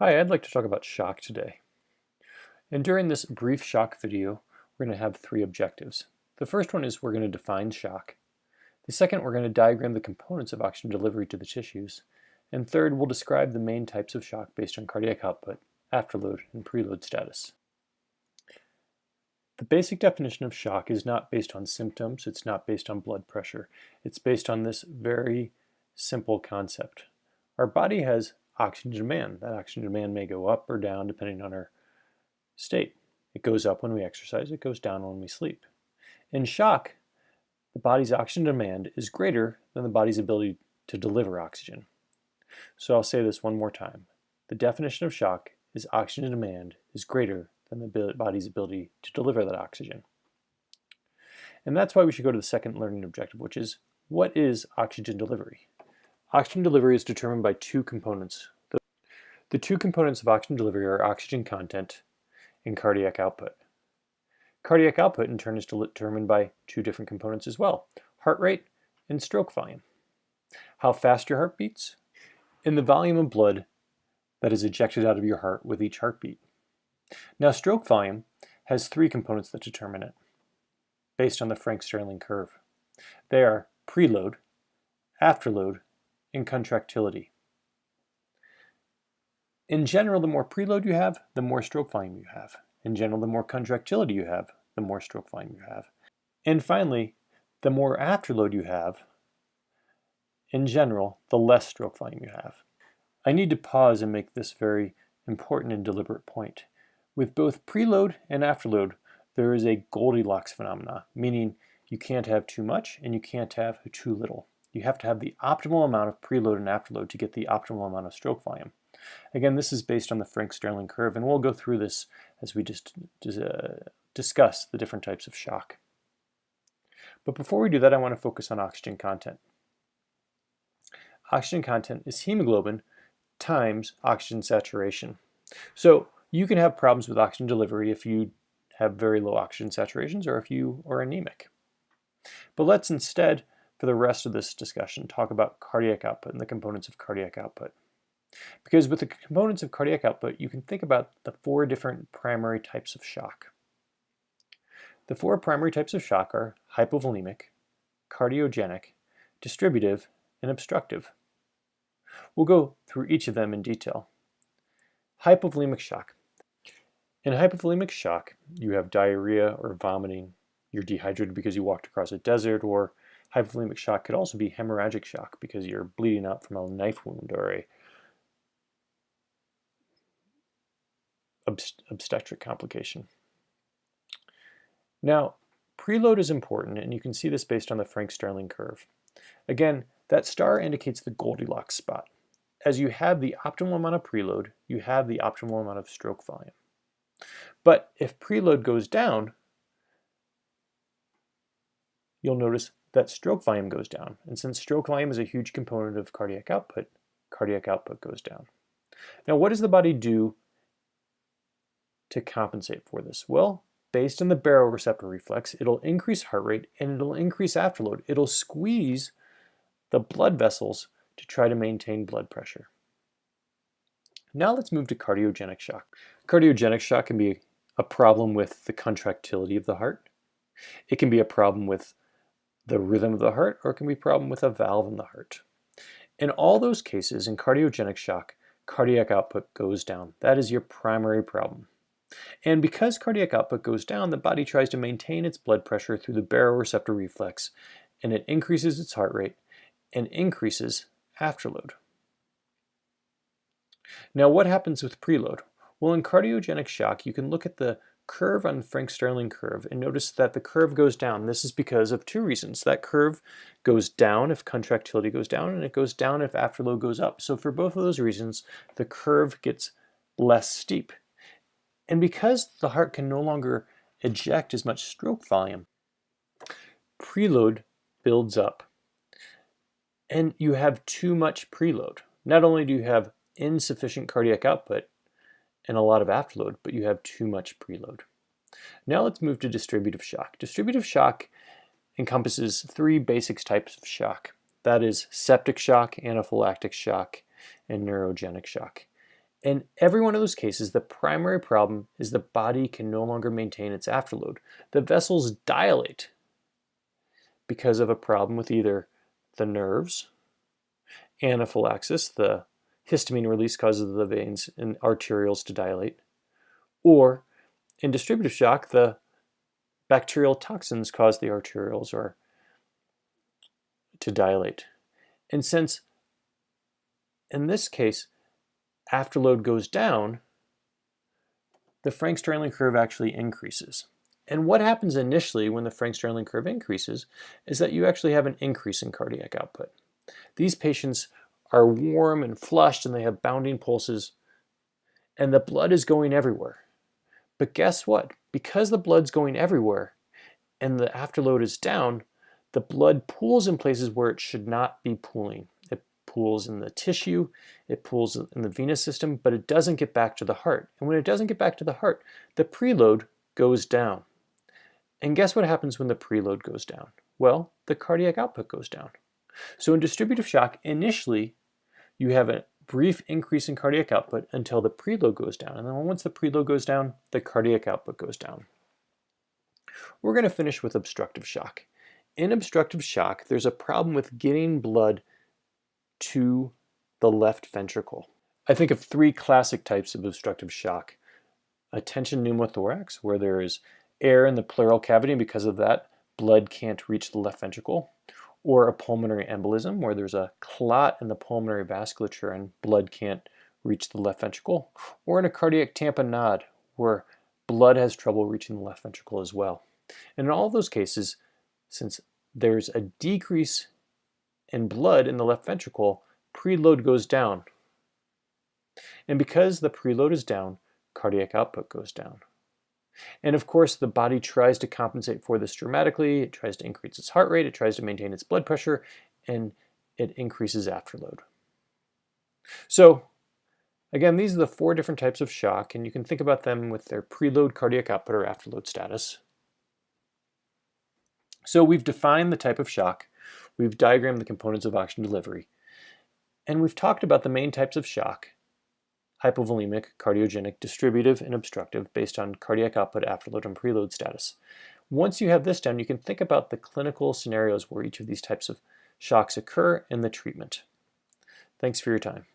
Hi, I'd like to talk about shock today. And during this brief shock video, we're going to have three objectives. The first one is we're going to define shock. The second, we're going to diagram the components of oxygen delivery to the tissues. And third, we'll describe the main types of shock based on cardiac output, afterload, and preload status. The basic definition of shock is not based on symptoms, it's not based on blood pressure. It's based on this very simple concept. Our body has oxygen demand. That oxygen demand may go up or down depending on our state. It goes up when we exercise, it goes down when we sleep. In shock, the body's oxygen demand is greater than the body's ability to deliver oxygen. So I'll say this one more time. The definition of shock is oxygen demand is greater than the body's ability to deliver that oxygen. And that's why we should go to the second learning objective, which is, what is oxygen delivery? Oxygen delivery is determined by two components. The two components of oxygen delivery are oxygen content and cardiac output. Cardiac output in turn is determined by two different components as well, heart rate and stroke volume. How fast your heart beats, and the volume of blood that is ejected out of your heart with each heartbeat. Now, stroke volume has three components that determine it, based on the Frank-Starling curve. They are preload, afterload, and contractility. In general, the more preload you have, the more stroke volume you have. In general, the more contractility you have, the more stroke volume you have. And finally, the more afterload you have, in general, the less stroke volume you have. I need to pause and make this very important and deliberate point. With both preload and afterload, there is a Goldilocks phenomena, meaning you can't have too much and you can't have too little. You have to have the optimal amount of preload and afterload to get the optimal amount of stroke volume. Again, this is based on the Frank-Starling curve, and we'll go through this as we just discuss the different types of shock. But before we do that, I want to focus on oxygen content. Oxygen content is hemoglobin times oxygen saturation. So you can have problems with oxygen delivery if you have very low oxygen saturations or if you are anemic. But let's instead, for the rest of this discussion, talk about cardiac output and the components of cardiac output. Because with the components of cardiac output, you can think about the four different primary types of shock. The four primary types of shock are hypovolemic, cardiogenic, distributive, and obstructive. We'll go through each of them in detail. Hypovolemic shock. In hypovolemic shock, you have diarrhea or vomiting. You're dehydrated because you walked across a desert, or hypovolemic shock could also be hemorrhagic shock because you're bleeding out from a knife wound or a obstetric complication. Now, preload is important, and you can see this based on the Frank-Starling curve. Again, that star indicates the Goldilocks spot. As you have the optimal amount of preload, you have the optimal amount of stroke volume. But if preload goes down, you'll notice that stroke volume goes down. And since stroke volume is a huge component of cardiac output goes down. Now, what does the body do to compensate for this? Well, based on the baroreceptor reflex, it'll increase heart rate and it'll increase afterload. It'll squeeze the blood vessels to try to maintain blood pressure. Now let's move to cardiogenic shock. Cardiogenic shock can be a problem with the contractility of the heart. It can be a problem with the rhythm of the heart, or it can be a problem with a valve in the heart. In all those cases, in cardiogenic shock, cardiac output goes down. That is your primary problem. And because cardiac output goes down, the body tries to maintain its blood pressure through the baroreceptor reflex, and it increases its heart rate and increases afterload. Now, what happens with preload? Well, in cardiogenic shock, you can look at the curve on the Frank-Starling curve and notice that the curve goes down. This is because of two reasons. That curve goes down if contractility goes down, and it goes down if afterload goes up. So for both of those reasons, the curve gets less steep. And because the heart can no longer eject as much stroke volume, preload builds up. And you have too much preload. Not only do you have insufficient cardiac output and a lot of afterload, but you have too much preload. Now let's move to distributive shock. Distributive shock encompasses three basic types of shock. That is septic shock, anaphylactic shock, and neurogenic shock. In every one of those cases, the primary problem is the body can no longer maintain its afterload. The vessels dilate because of a problem with either the nerves, anaphylaxis, the histamine release causes the veins and arterioles to dilate, or in distributive shock, the bacterial toxins cause the arterioles or to dilate. And since in this case afterload goes down, the Frank-Starling curve actually increases. And what happens initially when the Frank-Starling curve increases is that you actually have an increase in cardiac output. These patients are warm and flushed and they have bounding pulses and the blood is going everywhere. But guess what? Because the blood's going everywhere and the afterload is down, the blood pools in places where it should not be pooling. It pools in the tissue, it pools in the venous system, but it doesn't get back to the heart. And when it doesn't get back to the heart, the preload goes down. And guess what happens when the preload goes down? Well, the cardiac output goes down. So in distributive shock, initially, you have a brief increase in cardiac output until the preload goes down. And then once the preload goes down, the cardiac output goes down. We're going to finish with obstructive shock. In obstructive shock, there's a problem with getting blood to the left ventricle. I think of three classic types of obstructive shock. A tension pneumothorax, where there is air in the pleural cavity, and because of that, blood can't reach the left ventricle. Or a pulmonary embolism, where there's a clot in the pulmonary vasculature and blood can't reach the left ventricle. Or in a cardiac tamponade, where blood has trouble reaching the left ventricle as well. And in all those cases, since there's a decrease in blood in the left ventricle, preload goes down. And because the preload is down, cardiac output goes down. And of course, the body tries to compensate for this dramatically. It tries to increase its heart rate, it tries to maintain its blood pressure, and it increases afterload. So again, these are the four different types of shock, and you can think about them with their preload, cardiac output, or afterload status. So we've defined the type of shock, we've diagrammed the components of oxygen delivery, and we've talked about the main types of shock: hypovolemic, cardiogenic, distributive, and obstructive, based on cardiac output, afterload, and preload status. Once you have this done, you can think about the clinical scenarios where each of these types of shocks occur and the treatment. Thanks for your time.